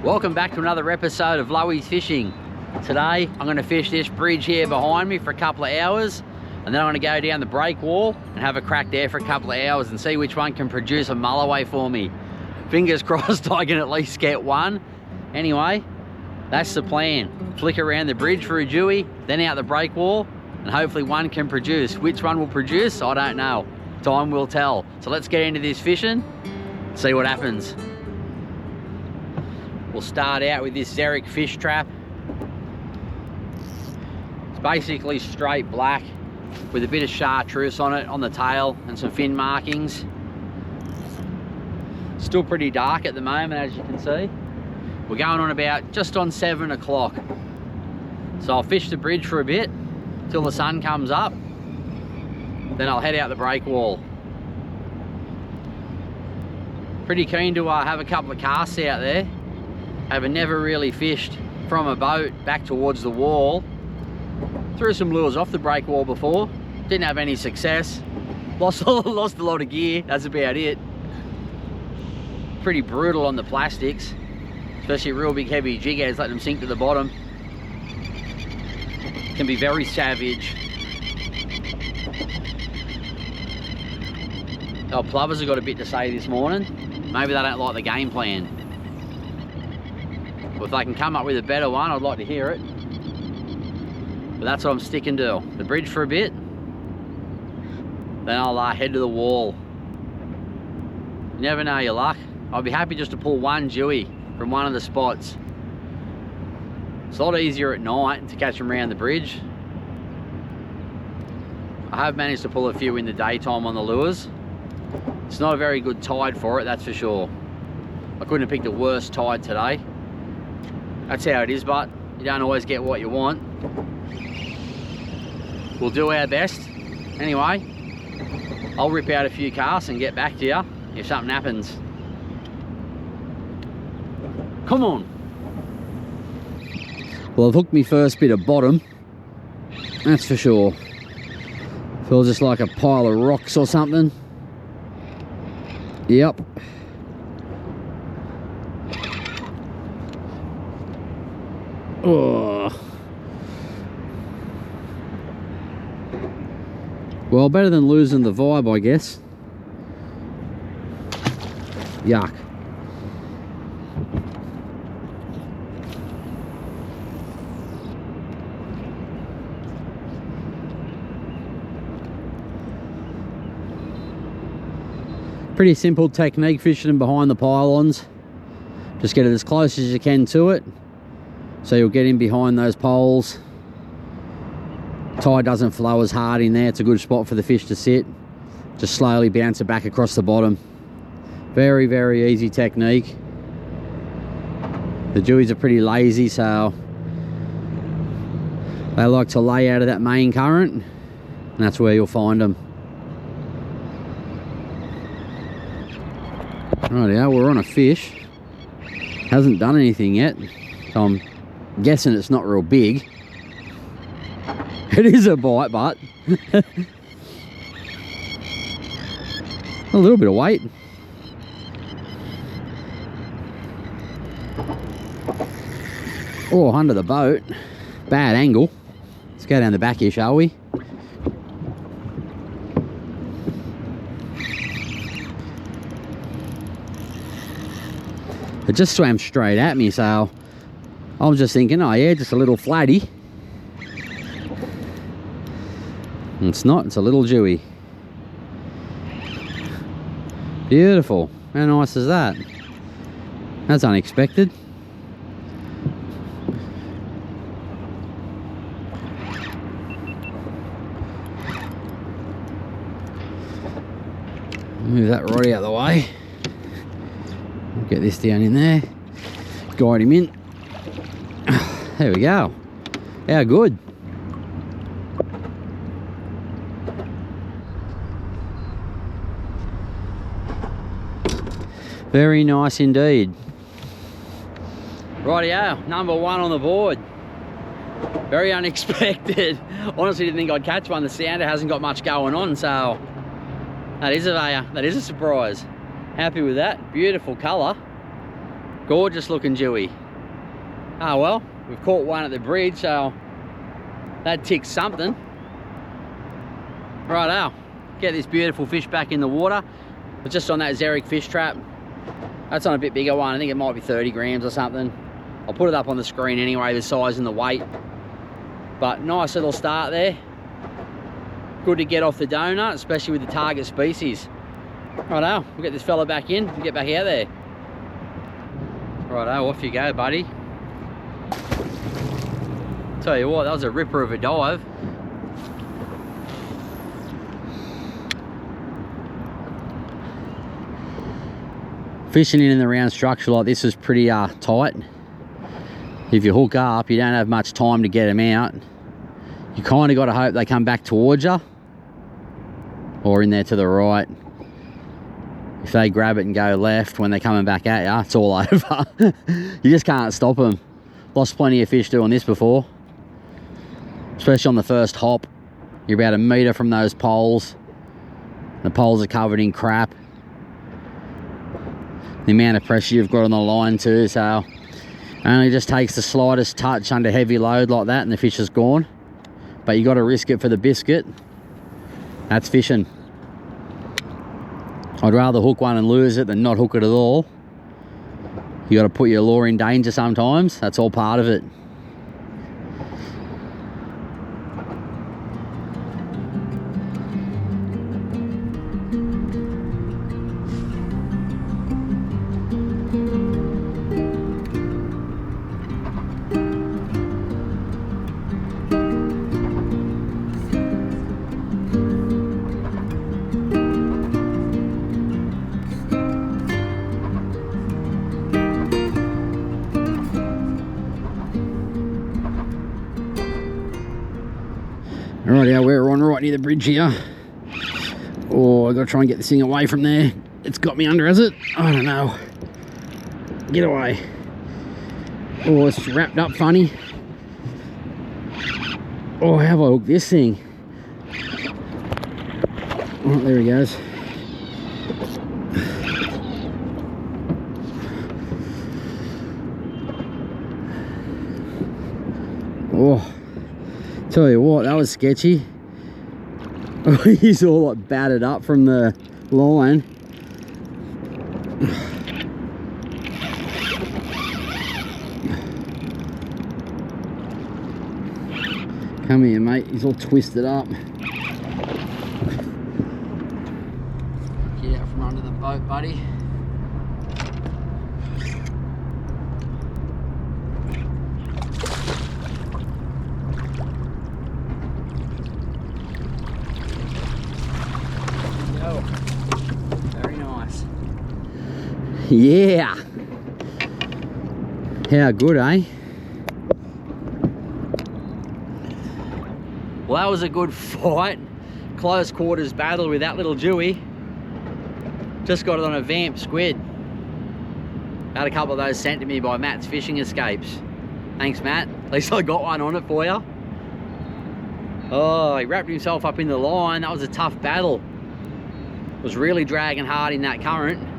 Welcome back to another episode of Lowys Fishing. Today I'm going to fish this bridge here behind me for a couple of hours, and then I'm going to go down the break wall and have a crack there for a couple of hours and see which one can produce a mulloway for me. Fingers crossed I can at least get one. Anyway, that's the plan. Flick around the bridge for a dewy, then out the break wall, and hopefully one can produce. Which one will produce, I don't know. Time will tell. So let's get into this fishing, see what happens. We'll start out with this Xeric fish trap. It's basically straight black with a bit of chartreuse on it, on the tail, and some fin markings. Still pretty dark at the moment, as you can see. We're going on about just on 7 o'clock. So I'll fish the bridge for a bit till the sun comes up. Then I'll head out the break wall. Pretty keen to have a couple of casts out there. I've never really fished from a boat back towards the wall. Threw some lures off the break wall before. Didn't have any success. Lost a lot of gear, that's about it. Pretty brutal on the plastics. Especially real big heavy jig heads, let them sink to the bottom. Can be very savage. Our plovers have got a bit to say this morning. Maybe they don't like the game plan. Well, if they can come up with a better one, I'd like to hear it. But that's what I'm sticking to. The bridge for a bit, then I'll head to the wall. You never know your luck. I'll be happy just to pull one dewy from one of the spots. It's a lot easier at night to catch them around the bridge. I have managed to pull a few in the daytime on the lures. It's not a very good tide for it, that's for sure. I couldn't have picked a worse tide today. That's how it is, but you don't always get what you want. We'll do our best. Anyway, I'll rip out a few casts and get back to you if something happens. Come on. Well, I've hooked my first bit of bottom, that's for sure. Feels just like a pile of rocks or something. Yep. Oh. Well, better than losing the vibe, I guess. Yuck. Pretty simple technique fishing them behind the pylons. Just get it as close as you can to it, so you'll get in behind those poles. Tide doesn't flow as hard in there. It's a good spot for the fish to sit. Just slowly bounce it back across the bottom. Very, very easy technique. The dewies are pretty lazy, so they like to lay out of that main current, and that's where you'll find them. Rightio, we're on a fish. Hasn't done anything yet, so I'm guessing it's not real big. It is a bite, but a little bit of weight. Oh, under the boat. Bad angle. Let's go down the back here, shall we? It just swam straight at me, so I was just thinking, oh yeah, just a little flatty. It's not, it's a little dewy. Beautiful. How nice is that? That's unexpected. Move that right out of the way. Get this down in there. Guide him in. There we go. How good. Very nice indeed. Rightio, number one on the board. Very unexpected. Honestly didn't think I'd catch one. The sounder hasn't got much going on, so that is a surprise. Happy with that. Beautiful colour. Gorgeous looking Jewy. Oh well, we've caught one at the bridge, so that ticks something. Righto, get this beautiful fish back in the water. It's just on that Xeric fish trap. That's on a bit bigger one. I think it might be 30 grams or something. I'll put it up on the screen anyway, the size and the weight. But nice little start there. Good to get off the donut, especially with the target species. Righto, we'll get this fella back in and get back out there. Righto, off you go, buddy. Tell you what, that was a ripper of a dive. Fishing in and around structure like this is pretty tight. If you hook up, you don't have much time to get them out. You kind of got to hope they come back towards you or in there to the right. If they grab it and go left when they're coming back at you, it's all over. You just can't stop them. Lost plenty of fish doing this before, especially on the first hop. You're about a metre from those poles. The poles are covered in crap. The amount of pressure you've got on the line too, so it only just takes the slightest touch under heavy load like that and the fish is gone. But you got to risk it for the biscuit. That's fishing. I'd rather hook one and lose it than not hook it at all. You got to put your lure in danger sometimes. That's all part of it. Rightio, we're on right near the bridge here. Oh, I gotta try and get this thing away from there. It's got me under, has it? I don't know. Get away. Oh, it's wrapped up funny. Oh, how have I hooked this thing? Oh, there he goes. Oh. Tell you what, that was sketchy. He's all like battered up from the line. Come here, mate. He's all twisted up. Get out from under the boat, buddy. Yeah, how good, eh? Well, that was a good fight. Close quarters battle with that little Jewy. Just got it on a vamp squid. Had a couple of those sent to me by Matt's Fishing Escapes. Thanks, Matt. At least I got one on it for you. Oh, he wrapped himself up in the line. That was a tough battle. Was really dragging hard in that current.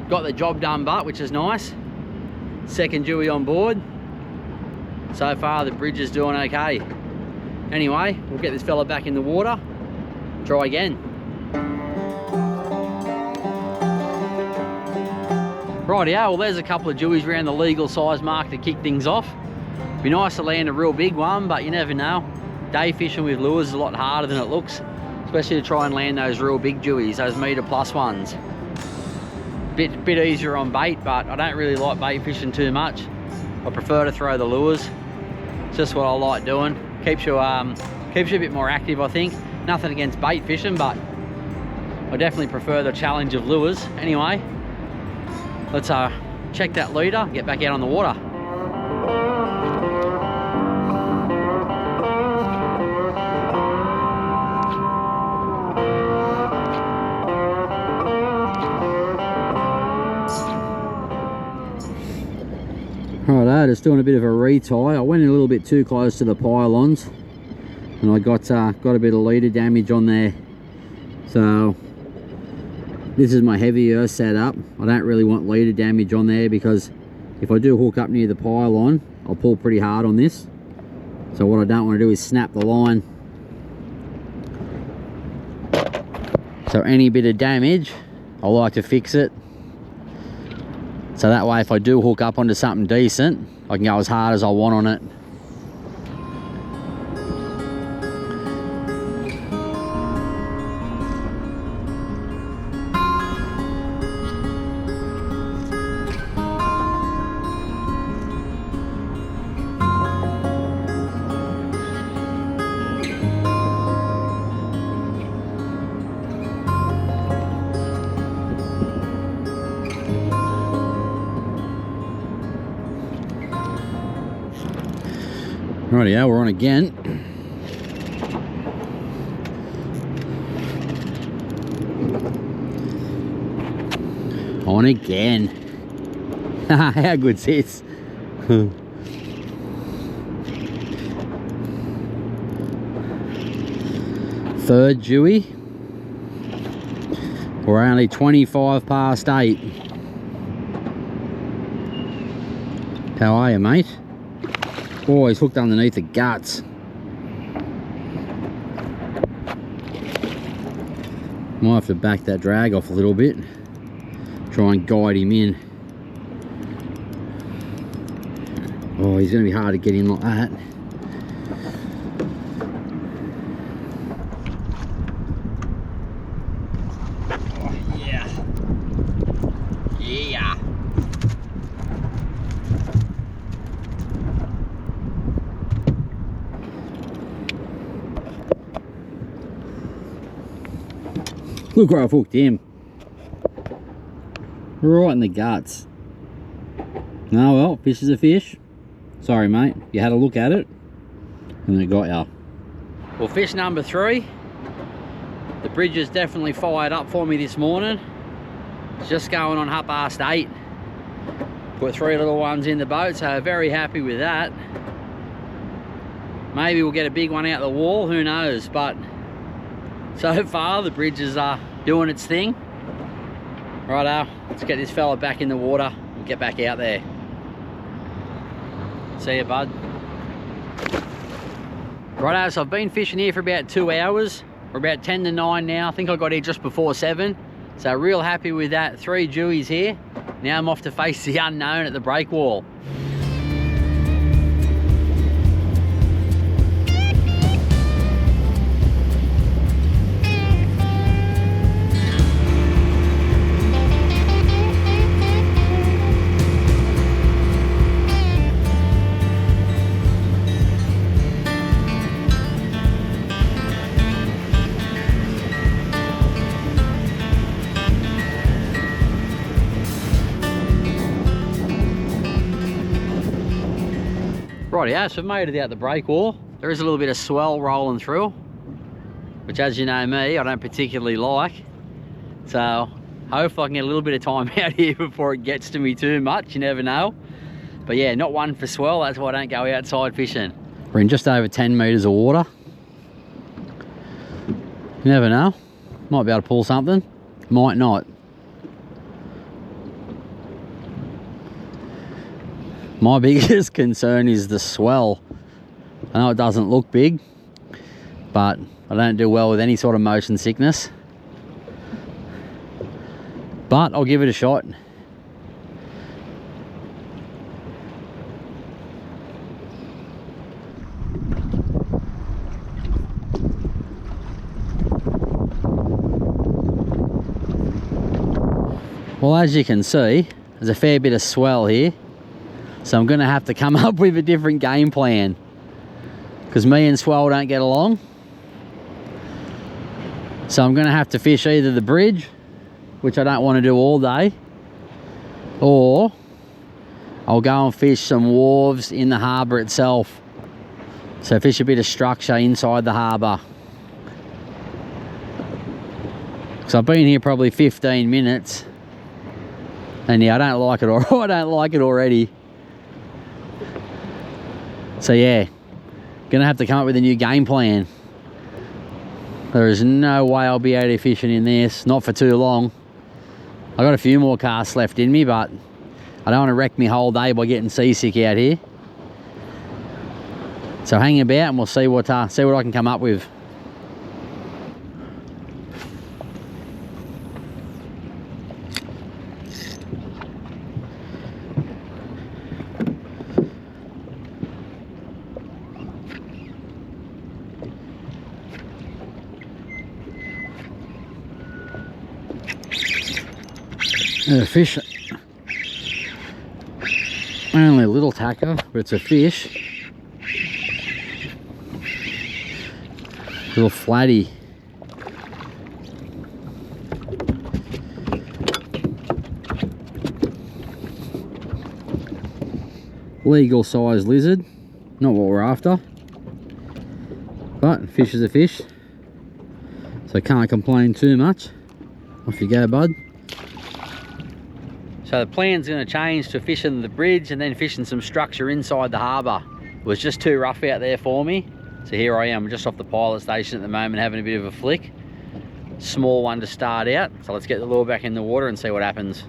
Got the job done, but which is nice. Second Jewy on board. So far the bridge is doing okay. Anyway, we'll get this fella back in the water. Try again. Rightio, well there's a couple of Jewies around the legal size mark to kick things off. Be nice to land a real big one, but you never know. Day fishing with lures is a lot harder than it looks, especially to try and land those real big Jewies, those metre plus ones. Bit easier on bait, but I don't really like bait fishing too much. I prefer to throw the lures. It's just what I like doing. Keeps you a bit more active, I think. Nothing against bait fishing, but I definitely prefer the challenge of lures. Anyway, let's check that leader, get back out on the water. Righto, just doing a bit of a retie. I went in a little bit too close to the pylons and I got a bit of leader damage on there. So this is my heavier setup. I don't really want leader damage on there because if I do hook up near the pylon, I'll pull pretty hard on this. So what I don't want to do is snap the line. So any bit of damage, I like to fix it. So that way if I do hook up onto something decent, I can go as hard as I want on it. Rightio, we're on again. On again. How good's this? Third Jewy. We're only 25 past 8. How are you, mate? Oh, he's hooked underneath the guts. Might have to back that drag off a little bit. Try and guide him in. Oh, he's going to be hard to get in like that. Oh, yeah. Yeah. Look where I've hooked him. Right in the guts. Oh well, fish is a fish. Sorry mate, you had a look at it and it got ya. Well, fish number 3. The bridge is definitely fired up for me this morning. It's just going on 8:30. Put 3 little ones in the boat, so very happy with that. Maybe we'll get a big one out the wall, who knows, but so far the bridge is doing its thing. Righto, let's get this fella back in the water and get back out there. See ya, bud. Righto, so I've been fishing here for about 2 hours. We're about 10 to 9 now. I think I got here just before 7. So real happy with that. 3 Jewies here. Now I'm off to face the unknown at the break wall. Rightio, so I've made it out the break wall. There is a little bit of swell rolling through, which, as you know me, I don't particularly like. So hopefully I can get a little bit of time out here before it gets to me too much. You never know. But yeah, not one for swell. That's why I don't go outside fishing. We're in just over 10 meters of water. You never know. Might be able to pull something. Might not. My biggest concern is the swell. I know it doesn't look big, but I don't do well with any sort of motion sickness. But I'll give it a shot. Well, as you can see, there's a fair bit of swell here. So I'm going to have to come up with a different game plan, because me and swell don't get along. So I'm going to have to fish either the bridge, which I don't want to do all day, or I'll go and fish some wharves in the harbour itself. So fish a bit of structure inside the harbour. So I've been here probably 15 minutes, and yeah, I don't like it, or I don't like it already. So yeah, gonna have to come up with a new game plan. There is no way I'll be out here fishing in this, not for too long. I got a few more casts left in me, but I don't want to wreck my whole day by getting seasick out here. So hang about and we'll see what I can come up with. A fish, only a little tacker, but it's a fish. Little flatty. Legal size lizard, not what we're after, but fish is a fish, so can't complain too much. Off you go, bud. So the plan's going to change to fishing the bridge and then fishing some structure inside the harbour. It was just too rough out there for me. So here I am, just off the pilot station at the moment, having a bit of a flick. Small one to start out. So let's get the lure back in the water and see what happens.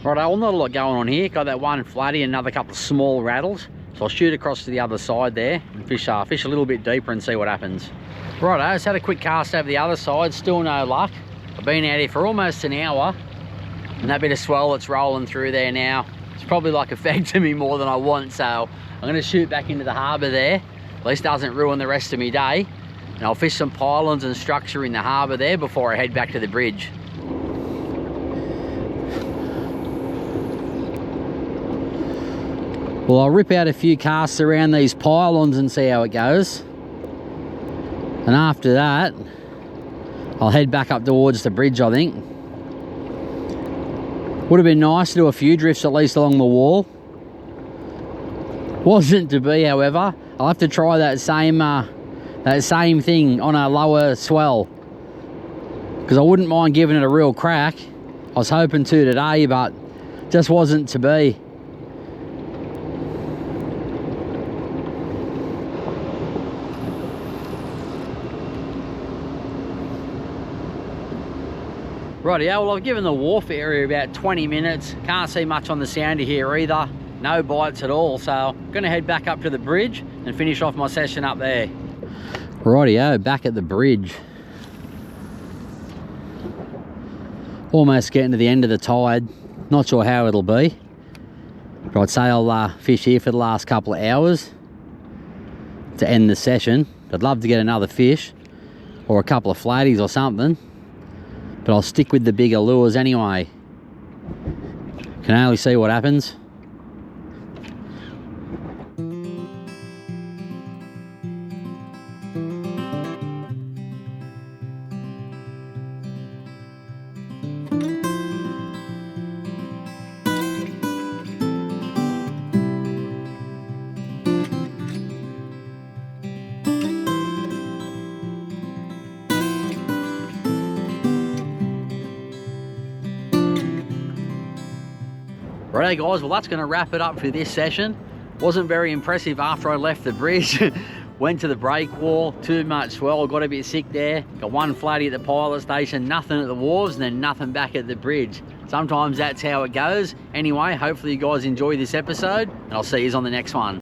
Right, well, not a lot going on here. Got that one flatty and another couple of small rattles. So I'll shoot across to the other side there and fish a little bit deeper and see what happens. Right, I just had a quick cast over the other side, still no luck. I've been out here for almost an hour and that bit of swell that's rolling through there now, it's probably like affecting me more than I want. So I'm going to shoot back into the harbour there. At least it doesn't ruin the rest of my day. And I'll fish some pylons and structure in the harbour there before I head back to the bridge. Well, I'll rip out a few casts around these pylons and see how it goes. And after that, I'll head back up towards the bridge, I think. Would have been nice to do a few drifts at least along the wall. Wasn't to be, however. I'll have to try that same thing on a lower swell, because I wouldn't mind giving it a real crack. I was hoping to today, but just wasn't to be. Rightio, well, I've given the wharf area about 20 minutes. Can't see much on the sounder here either. No bites at all, so I'm going to head back up to the bridge and finish off my session up there. Rightio, back at the bridge. Almost getting to the end of the tide. Not sure how it'll be, but I'd say I'll fish here for the last couple of hours to end the session. I'd love to get another fish or a couple of flatties or something, but I'll stick with the bigger lures anyway. Can only see what happens. Righto guys, well that's going to wrap it up for this session. Wasn't very impressive after I left the bridge. Went to the break wall, too much swell, got a bit sick there. Got one flatty at the pilot station, nothing at the wharves, and then nothing back at the bridge. Sometimes that's how it goes. Anyway, hopefully you guys enjoy this episode, and I'll see you on the next one.